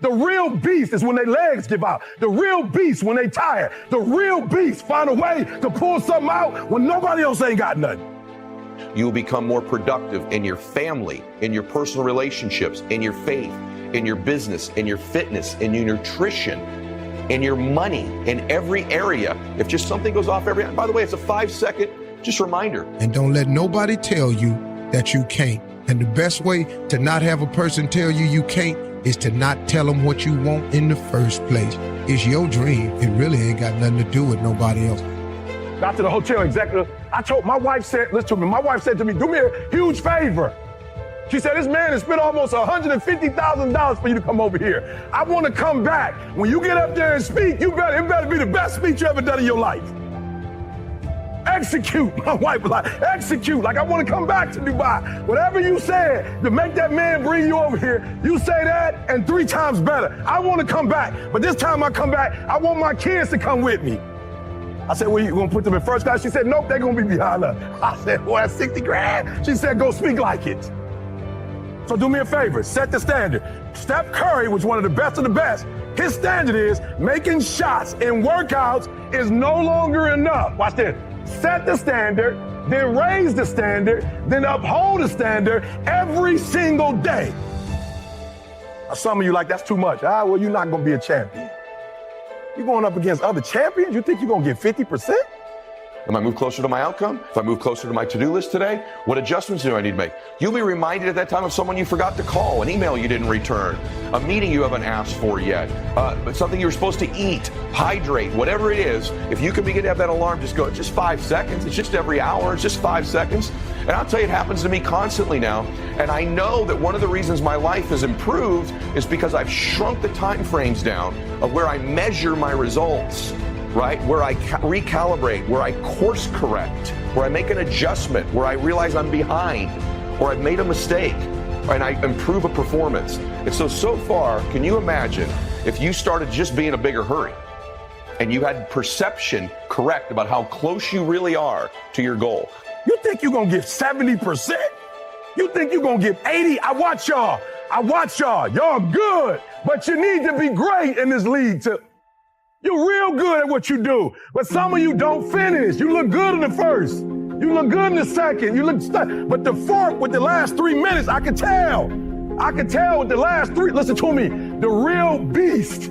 The real beast is when their legs give out. The real beast when they tired. The real beast find a way to pull something out when nobody else ain't got nothing. You will become more productive in your family, in your personal relationships, in your faith, in your business, in your fitness, in your nutrition, in your money, in every area. If just something goes off by the way, it's a 5-second just reminder. And don't let nobody tell you that you can't. And the best way to not have a person tell you you can't is to not tell them what you want in the first place. It's your dream. It really ain't got nothing to do with nobody else. Got to the hotel executive. My wife said, listen to me, my wife said to me, do me a huge favor. She said, this man has spent almost $150,000 for you to come over here. I want to come back. When you get up there and speak, it better be the best speech you ever done in your life. Execute. My wife was like, execute. Like, I want to come back to Dubai. Whatever you said to make that man bring you over here, you say that and 3 times better. I want to come back. But this time I come back, I want my kids to come with me. I said, well, you going to put them in first class? She said, nope, they're going to be behind us. I said, well, that's 60 grand. She said, go speak like it. So do me a favor, set the standard. Steph Curry was one of the best. His standard is making shots in workouts is no longer enough. Watch this. Set the standard, then raise the standard, then uphold the standard every single day. Now, some of you like, that's too much. Well, you're not going to be a champion. You're going up against other champions? You think you're going to get 50%? Am I move closer to my outcome? If I move closer to my to-do list today, what adjustments do I need to make? You'll be reminded at that time of someone you forgot to call, an email you didn't return, a meeting you haven't asked for yet, but something you were supposed to eat, hydrate, whatever it is. If you can begin to have that alarm, just go, it's just 5 seconds. It's just every hour. It's just 5 seconds. And I'll tell you, it happens to me constantly now. And I know that one of the reasons my life has improved is because I've shrunk the time frames down of where I measure my results. Right? Where I recalibrate, where I course correct, where I make an adjustment, where I realize I'm behind, or I've made a mistake, and I improve a performance. And so far, can you imagine if you started just being a bigger hurry and you had perception correct about how close you really are to your goal? You think you're going to give 70%? You think you're going to give 80? I watch y'all. Y'all good, but you need to be great in this league too. You're real good at what you do, but some of you don't finish. You look good in the first. You look good in the second. You look stuck. But the fourth with the last 3 minutes, I could tell. With the last 3. Listen to me. The real beast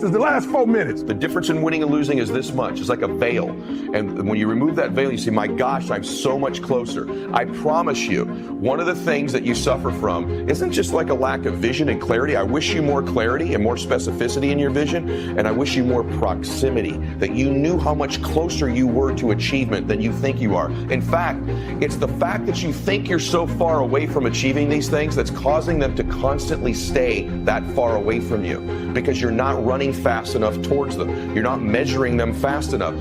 is the last 4 minutes. The difference in winning and losing is this much. It's like a veil. And when you remove that veil, you see, my gosh, I'm so much closer. I promise you, one of the things that you suffer from isn't just like a lack of vision and clarity. I wish you more clarity and more specificity in your vision. And I wish you more proximity, that you knew how much closer you were to achievement than you think you are. In fact, it's the fact that you think you're so far away from achieving these things that's causing them to constantly stay that far away from you, because you're not running fast enough towards them. You're not measuring them fast enough.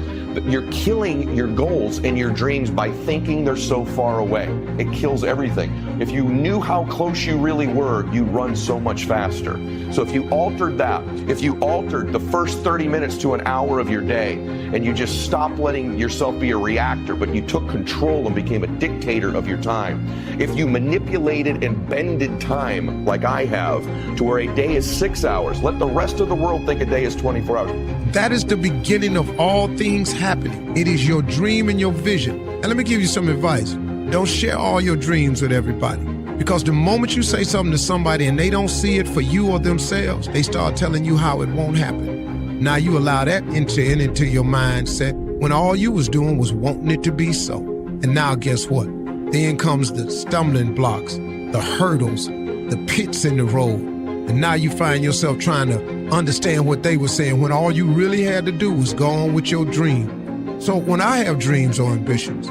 You're killing your goals and your dreams by thinking they're so far away. It kills everything. If you knew how close you really were, you'd run so much faster. So if you altered that, if you altered the first 30 minutes to an hour of your day, and you just stopped letting yourself be a reactor, but you took control and became a dictator of your time. If you manipulated and bended time like I have to where a day is 6 hours, let the rest of the world think a day is 24 hours. That is the beginning of all things happening. It is your dream and your vision. And let me give you some advice. Don't share all your dreams with everybody. Because the moment you say something to somebody and they don't see it for you or themselves, they start telling you how it won't happen. Now you allow that into your mindset when all you was doing was wanting it to be so. And now guess what? Then comes the stumbling blocks, the hurdles, the pits in the road. And now you find yourself trying to understand what they were saying when all you really had to do was go on with your dream. So when I have dreams or ambitions,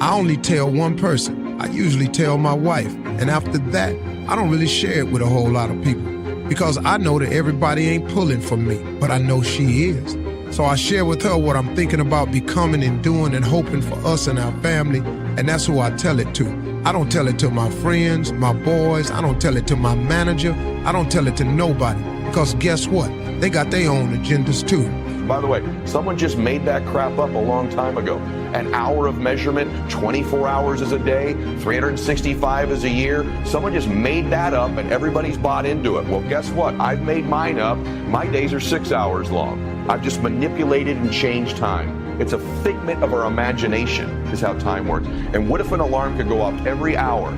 I only tell one person. I usually tell my wife. And after that, I don't really share it with a whole lot of people, because I know that everybody ain't pulling for me, but I know she is. So I share with her what I'm thinking about becoming and doing and hoping for us and our family, and that's who I tell it to. I don't tell it to my friends, my boys. I don't tell it to my manager. I don't tell it to nobody, because guess what? They got their own agendas too. By the way, someone just made that crap up a long time ago. An hour of measurement, 24 hours is a day, 365 is a year. Someone just made that up and everybody's bought into it. Well, guess what? I've made mine up. My days are 6 hours long. I've just manipulated and changed time. It's a figment of our imagination is how time works. And what if an alarm could go off every hour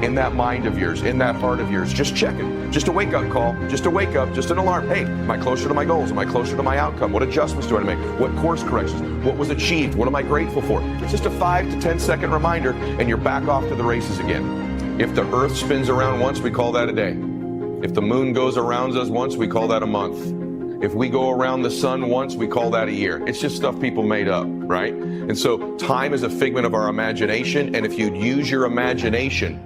in that mind of yours, in that heart of yours? Just check it. Just a wake-up call. Just a wake-up. Just an alarm. Hey, am I closer to my goals? Am I closer to my outcome? What adjustments do I make? What course corrections? What was achieved? What am I grateful for? It's just a 5 to 10 second reminder, and you're back off to the races again. If the earth spins around once, we call that a day. If the moon goes around us once, we call that a month. If we go around the sun once, we call that a year. It's just stuff people made up, right? And so time is a figment of our imagination, and if you'd use your imagination,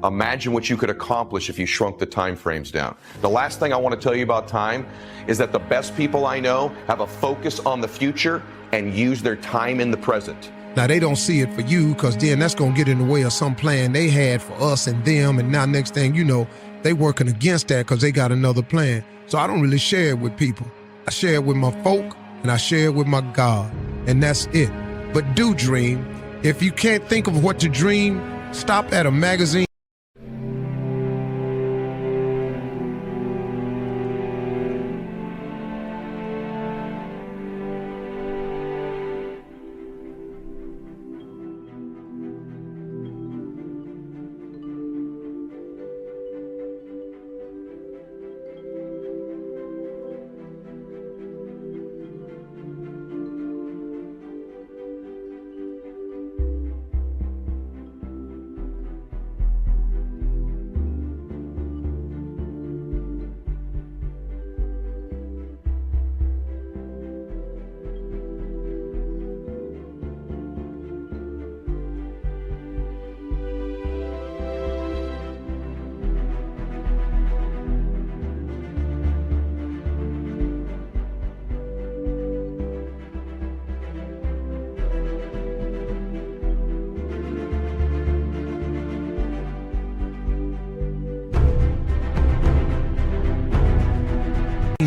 imagine what you could accomplish if you shrunk the time frames down. The last thing I want to tell you about time is that the best people I know have a focus on the future and use their time in the present. Now, they don't see it for you because then that's going to get in the way of some plan they had for us and them. And now next thing you know, they working against that because they got another plan. So I don't really share it with people. I share it with my folk and I share it with my God. And that's it. But do dream. If you can't think of what to dream, stop at a magazine.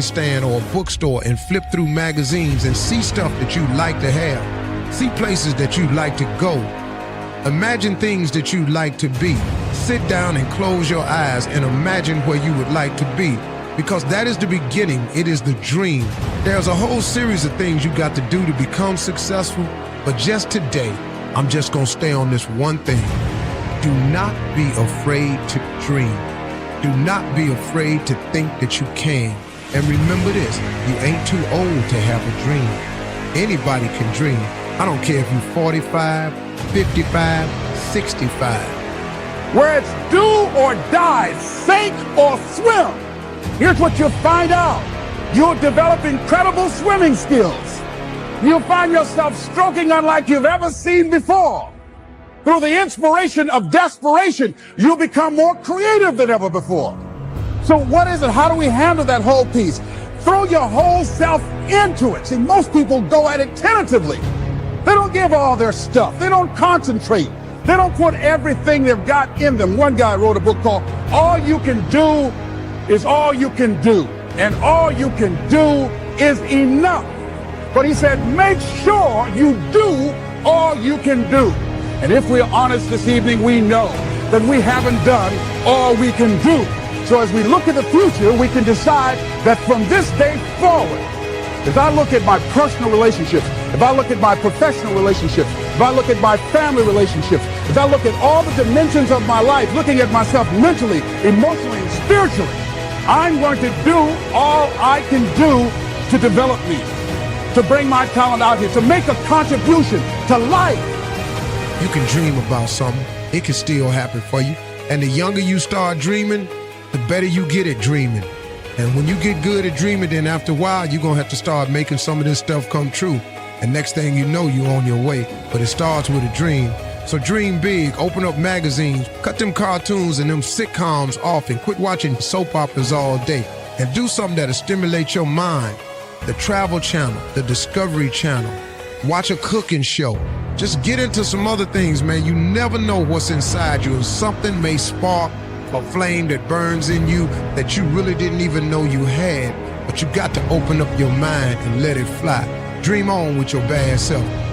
Stand or a bookstore and flip through magazines and see stuff that you'd like to have. See places that you'd like to go. Imagine things that you'd like to be. Sit down and close your eyes and imagine where you would like to be, because that is the beginning. It is the dream. There's a whole series of things you got to do to become successful, but just today, I'm just gonna stay on this one thing. Do not be afraid to dream. Do not be afraid to think that you can. And remember this, you ain't too old to have a dream. Anybody can dream. I don't care if you're 45, 55, 65. Where it's do or die, sink or swim. Here's what you'll find out. You'll develop incredible swimming skills. You'll find yourself stroking unlike you've ever seen before. Through the inspiration of desperation, you'll become more creative than ever before. So what is it? How do we handle that whole piece? Throw your whole self into it. See, most people go at it tentatively. They don't give all their stuff. They don't concentrate. They don't put everything they've got in them. One guy wrote a book called All You Can Do Is All You Can Do. And all you can do is enough. But he said, make sure you do all you can do. And if we're honest this evening, we know that we haven't done all we can do. So as we look at the future, we can decide that from this day forward, if I look at my personal relationships, if I look at my professional relationships, if I look at my family relationships, if I look at all the dimensions of my life, looking at myself mentally, emotionally, and spiritually, I'm going to do all I can do to develop me, to bring my talent out here, to make a contribution to life. You can dream about something. It can still happen for you. And the younger you start dreaming, the better you get at dreaming. And when you get good at dreaming, then after a while, you're going to have to start making some of this stuff come true. And next thing you know, you're on your way. But it starts with a dream. So dream big, open up magazines, cut them cartoons and them sitcoms off and quit watching soap operas all day. And do something that'll stimulate your mind. The Travel Channel, the Discovery Channel. Watch a cooking show. Just get into some other things, man. You never know what's inside you. And something may spark a flame that burns in you that you really didn't even know you had. But you got to open up your mind and let it fly. Dream on with your bad self.